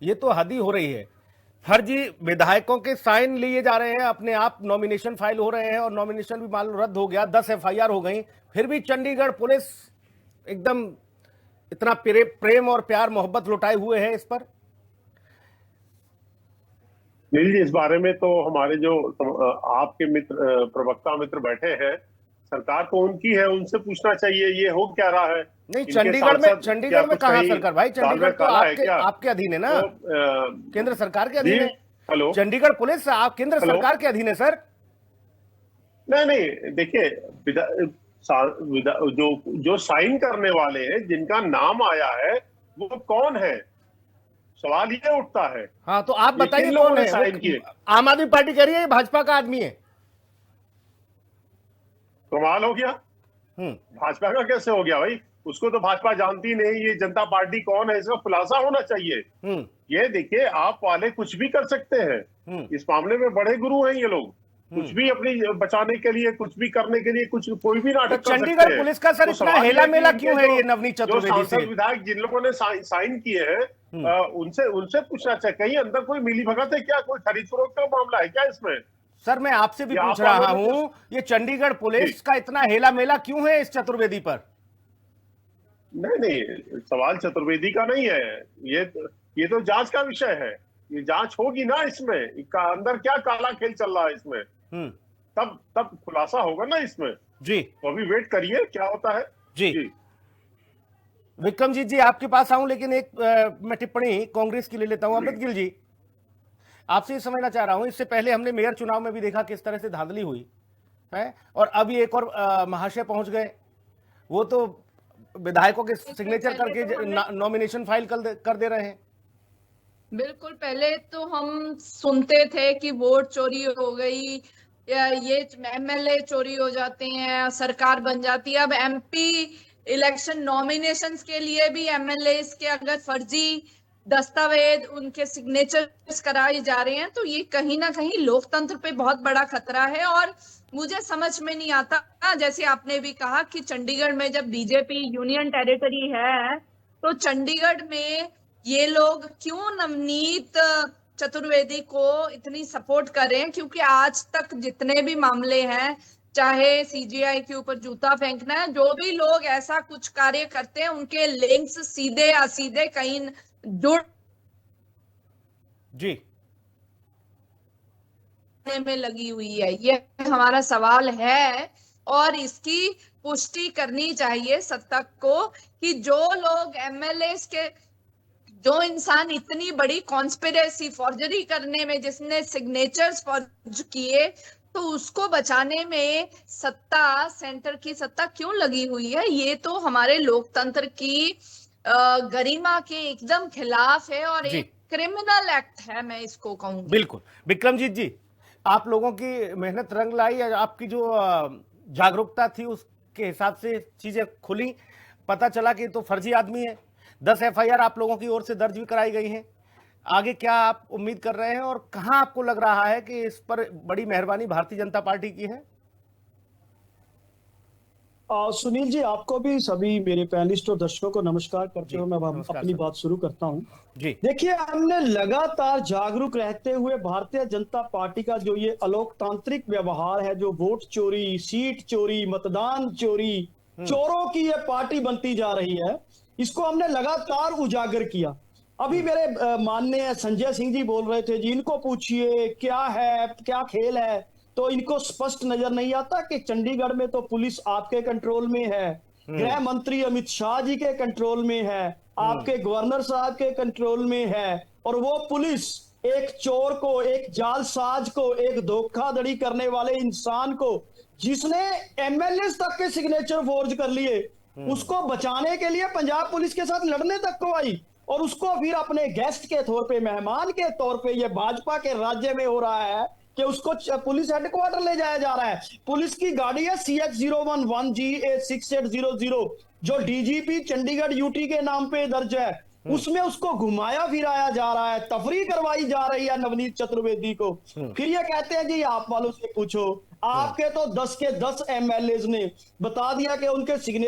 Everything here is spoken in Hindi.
ये तो हद ही हो रही है। फर्जी विधायकों के साइन लिए जा रहे हैं, अपने आप नॉमिनेशन फाइल हो रहे हैं और नॉमिनेशन भी मालूम रद्द हो गया, 10 एफआईआर हो गई, फिर भी चंडीगढ़ पुलिस एकदम इतना प्रेम और प्यार मोहब्बत लुटाए हुए है इस पर। नील जी, इस बारे में तो हमारे जो आपके मित्र प्रवक्ता मित्र बैठे हैं, सरकार तो उनकी है, उनसे पूछना चाहिए ये हो क्या रहा है। नहीं, इनके चंडीगढ़ में कुछ कहां कहीं सरकार भाई, दाल में चंडीगढ़ तो काला है क्या? आपके अधीन है ना, तो केंद्र सरकार के जी, अधीन है। हेलो चंडीगढ़ पुलिस आप केंद्र हेलो। सरकार के अधीन है सर। नहीं नहीं, देखिए, जो जो साइन करने वाले हैं, जिनका नाम आया है, वो कौन है? सवाल ये उठता है। हाँ, तो आप ये बताइए किन लोगों कौन ने है साइन वो? किए? आम आदमी पार्टी कह रही है ये भाजपा का आदमी है। कमाल हो गया। हम्म। भाजपा का कैसे हो गया भाई? उसको तो भाजपा जानती नहीं, ये जनता पार्टी कौन है इसका खुलासा होना चाहिए। ये देखिए, आप वाले कुछ भी कर सकते हैं, इस मामले में बड़े गुरु हैं ये लोग। कुछ भी अपनी बचाने के लिए, कुछ भी करने के लिए, कुछ कोई भी तो नाटक कर सकते चंडीगढ़ हैं। पुलिस का सर तो इतना सवाल हेला ये मेला कि क्यों है ये नवनीत जो चतुर्वेदी से? सांसद विधायक जिन लोगों ने साइन किए हैं, उनसे उनसे पूछना चाहिए, कहीं अंदर कोई मिली भगत है क्या? कोई खरीद फरोख्त का मामला है क्या इसमें? सर मैं आपसे भी पूछ रहा हूं, ये चंडीगढ़ पुलिस का इतना हेला मेला क्यों है इस चतुर्वेदी पर? नहीं नहीं, सवाल चतुर्वेदी का नहीं है। ये तो जांच का विषय है। ये जांच होगी ना, इसमें अंदर क्या काला खेल चल रहा है इसमें, तब खुलासा होगा ना इसमें। जी, तो अभी वेट करिए क्या होता है। जी। विक्रमजीत जी आपके पास आऊं, लेकिन एक मैं टिप्पणी कांग्रेस की ले लेता हूं। अमृत गिल जी, आपसे ये समझना चाह रहा हूं, इससे पहले हमने मेयर चुनाव में भी देखा किस तरह से धांधली हुई है, और अब ये एक और महाशय पहुंच गए, वो तो विधायकों के सिग्नेचर करके नॉमिनेशन फाइल कर दे रहे हैं। बिल्कुल, पहले तो हम सुनते थे कि वोट चोरी हो गई या ये एमएलए चोरी हो जाते हैं, सरकार बन जाती है। अब एमपी इलेक्शन नॉमिनेशंस के लिए भी एमएलए के अगर फर्जी दस्तावेज उनके सिग्नेचर्स कराए जा रहे हैं, तो ये कहीं ना कहीं लोकतंत्र पे बहुत बड़ा खतरा है। और मुझे समझ में नहीं आता, जैसे आपने भी कहा कि चंडीगढ़ में जब बीजेपी यूनियन टेरिटरी है, तो चंडीगढ़ में ये लोग क्यों नवनीत चतुर्वेदी को इतनी सपोर्ट कर रहे हैं? क्योंकि आज तक जितने भी मामले हैं, चाहे सीजीआई के ऊपर जूता फेंकना है, जो भी लोग ऐसा कुछ कार्य करते हैं, उनके लिंक्स सीधे असीधे कहीं जुड़ जी में लगी हुई है। ये हमारा सवाल है और इसकी पुष्टि करनी चाहिए सत्ता को कि जो लोग एमएलए के, जो इंसान इतनी बड़ी कॉन्स्पिरेसी फॉर्जरी करने में, जिसने सिग्नेचर्स फॉर्ज किए, तो उसको बचाने में सत्ता, सेंटर की सत्ता क्यों लगी हुई है? ये तो हमारे लोकतंत्र की गरिमा के एकदम खिलाफ है और एक क्रिमिनल एक्ट है, मैं इसको कहूंगी। बिल्कुल। विक्रमजीत जी, आप लोगों की मेहनत रंग लाई, आपकी जो जागरूकता थी उसके हिसाब से चीजें खुली, पता चला कि तो फर्जी आदमी है। 10 एफआईआर आप लोगों की ओर से दर्ज भी कराई गई हैं। आगे क्या आप उम्मीद कर रहे हैं और कहां आपको लग रहा है कि इस पर बड़ी मेहरबानी भारतीय जनता पार्टी की है? सुनील जी, आपको भी सभी मेरे पैनलिस्ट और दर्शकों को नमस्कार करते हुए मैं अपनी बात शुरू करता हूं। देखिए, हमने लगातार जागरूक रहते हुए भारतीय जनता पार्टी का जो ये अलोकतांत्रिक व्यवहार है, जो वोट चोरी, सीट चोरी, मतदान चोरी, चोरों की ये पार्टी बनती जा रही है, इसको हमने लगातार उजागर किया। अभी मेरे माननीय संजय सिंह जी बोल रहे थे जी, इनको पूछिए क्या है, क्या खेल है, तो इनको स्पष्ट नजर नहीं आता कि चंडीगढ़ में तो पुलिस आपके कंट्रोल में है, गृह मंत्री अमित शाह जी के कंट्रोल में है, आपके गवर्नर साहब के कंट्रोल में है, और वो पुलिस एक चोर को, एक जालसाज को, एक धोखाधड़ी करने वाले इंसान को, जिसने एमएलए तक के सिग्नेचर फोर्ज कर लिए, उसको बचाने के लिए पंजाब पुलिस के साथ लड़ने तक को आई, और उसको फिर अपने गेस्ट के तौर पे, मेहमान के तौर पे, ये भाजपा के राज्य में हो रहा है कि उसको पुलिस हेडक्वार्टर ले जाया जा रहा है। पुलिस की गाड़ी है CX-011GA6800, जो डीजीपी चंडीगढ़ यूटी के नाम पे दर्ज है, उसमें उसको घुमाया फिराया जा रहा है, तफरी करवाई जा रही है नवनीत चतुर्वेदी को। फिर ये कहते हैं जी आप वालों से पूछो। आपके तो 10 के 10 एमएलए ने बता दिया कि उनके सिग्नेचर